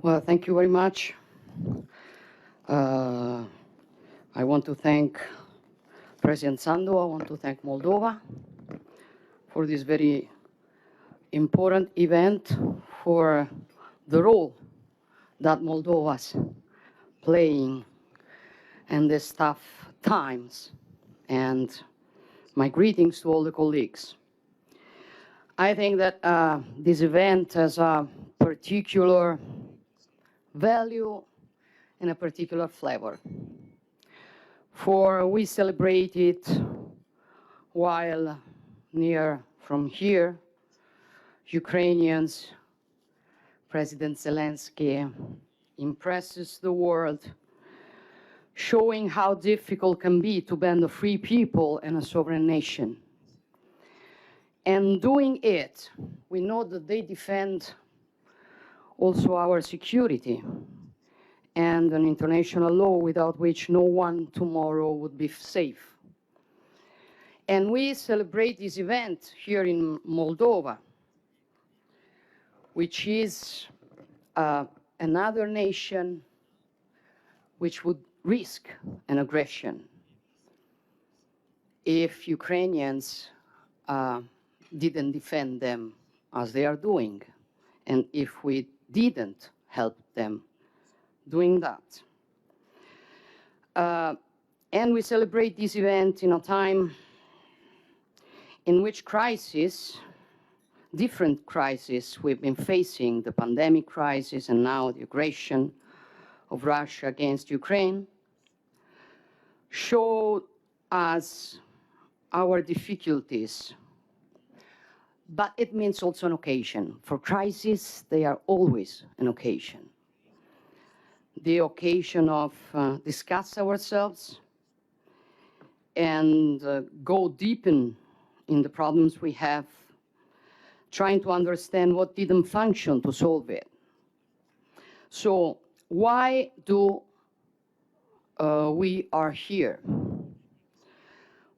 Well, thank you very much. Uh, I want to thank President Sandu. I want to thank Moldova for this very important event, for the role that Moldova's playing in these tough times. And my greetings to all the colleagues. I think that this event has a particular value and a particular flavor. For we celebrate it while near from here, Ukrainians, President Zelensky impresses the world, showing how difficult can be to band a free people and a sovereign nation. And doing it, we know that they defend also our security and an international law without which no one tomorrow would be safe. And we celebrate this event here in Moldova, which is another nation which would risk an aggression if Ukrainians didn't defend them as they are doing, and if we didn't help them doing that. And we celebrate this event in a time in which different crises we've been facing, the pandemic crisis and now the aggression of Russia against Ukraine, show us our difficulties. But it means also an occasion. For crises, they are always an occasion. The occasion of discuss ourselves and go deep in the problems we have, trying to understand what didn't function to solve it. So why do we are here?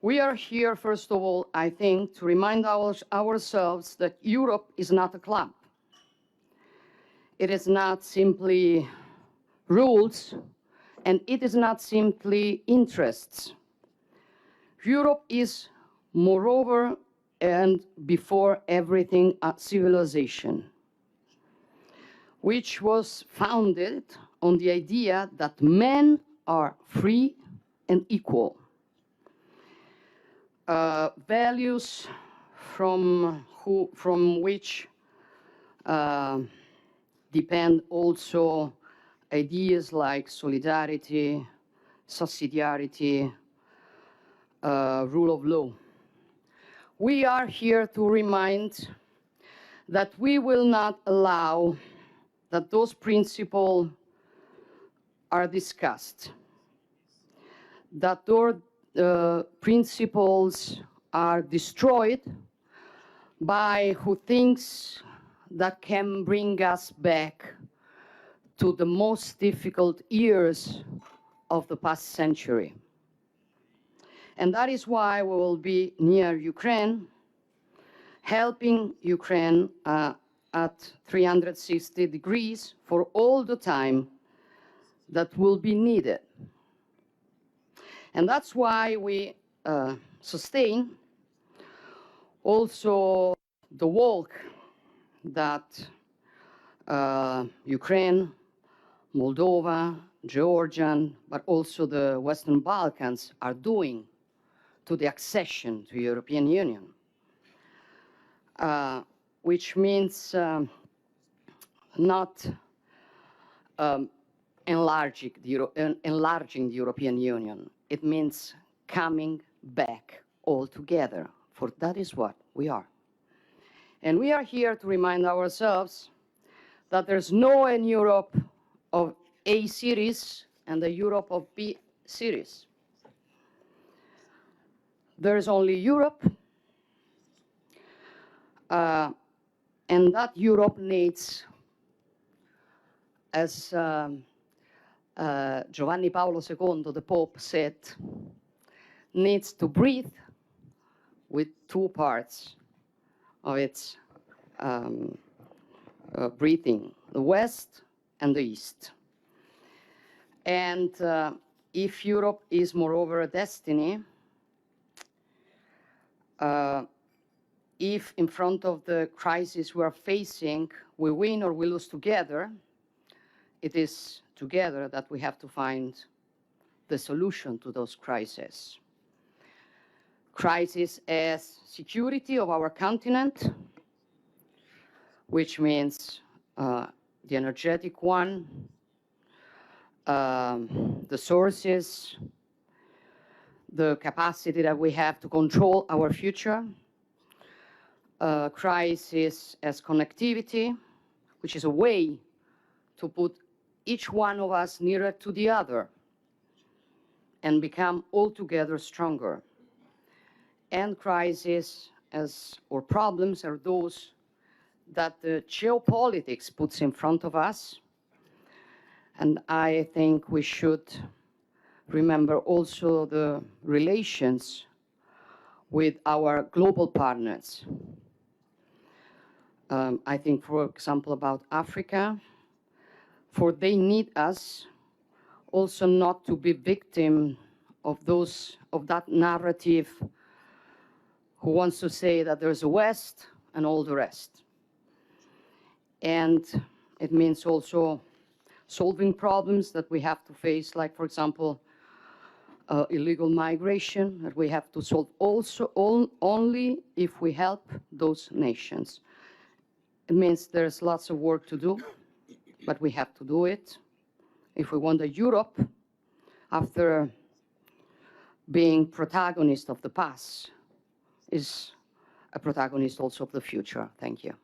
We are here, first of all, I think, to remind ourselves that Europe is not a club. It is not simply rules, and it is not simply interests. Europe is, moreover, and before everything, a civilization, which was founded on the idea that men are free and equal. Values from which depend also ideas like solidarity, subsidiarity, rule of law. We are here to remind that we will not allow that those principles are discussed, that those principles are destroyed by who thinks that can bring us back to the most difficult years of the past century. And that is why we will be near Ukraine, helping Ukraine at 360 degrees for all the time that will be needed. And that's why we sustain also the work that Ukraine, Moldova, Georgia, but also the Western Balkans are doing to the accession to the European Union, which means not enlarging the European Union. It means coming back all together, for that is what we are. And we are here to remind ourselves that there's no in Europe of A series and the Europe of B series. There's only Europe, and that Europe needs, as Giovanni Paolo II, the Pope, said, needs to breathe with two parts of its breathing, the West and the East. And if Europe is moreover a destiny, if in front of the crisis we are facing, we win or we lose together, it is together that we have to find the solution to those crises. Crisis as security of our continent, which means the energetic one, the sources, the capacity that we have to control our future. Crisis as connectivity, which is a way to put each one of us nearer to the other and become altogether stronger. And crisis as, or problems are those that the geopolitics puts in front of us. And I think we should remember also the relations with our global partners. I think, for example, about Africa, for they need us also not to be victim of that narrative who wants to say that there's a West and all the rest. And it means also solving problems that we have to face, like, for example, illegal migration, that we have to solve also only if we help those nations. It means there's lots of work to do, but we have to do it. If we want that Europe, after being protagonist of the past, is a protagonist also of the future. Thank you.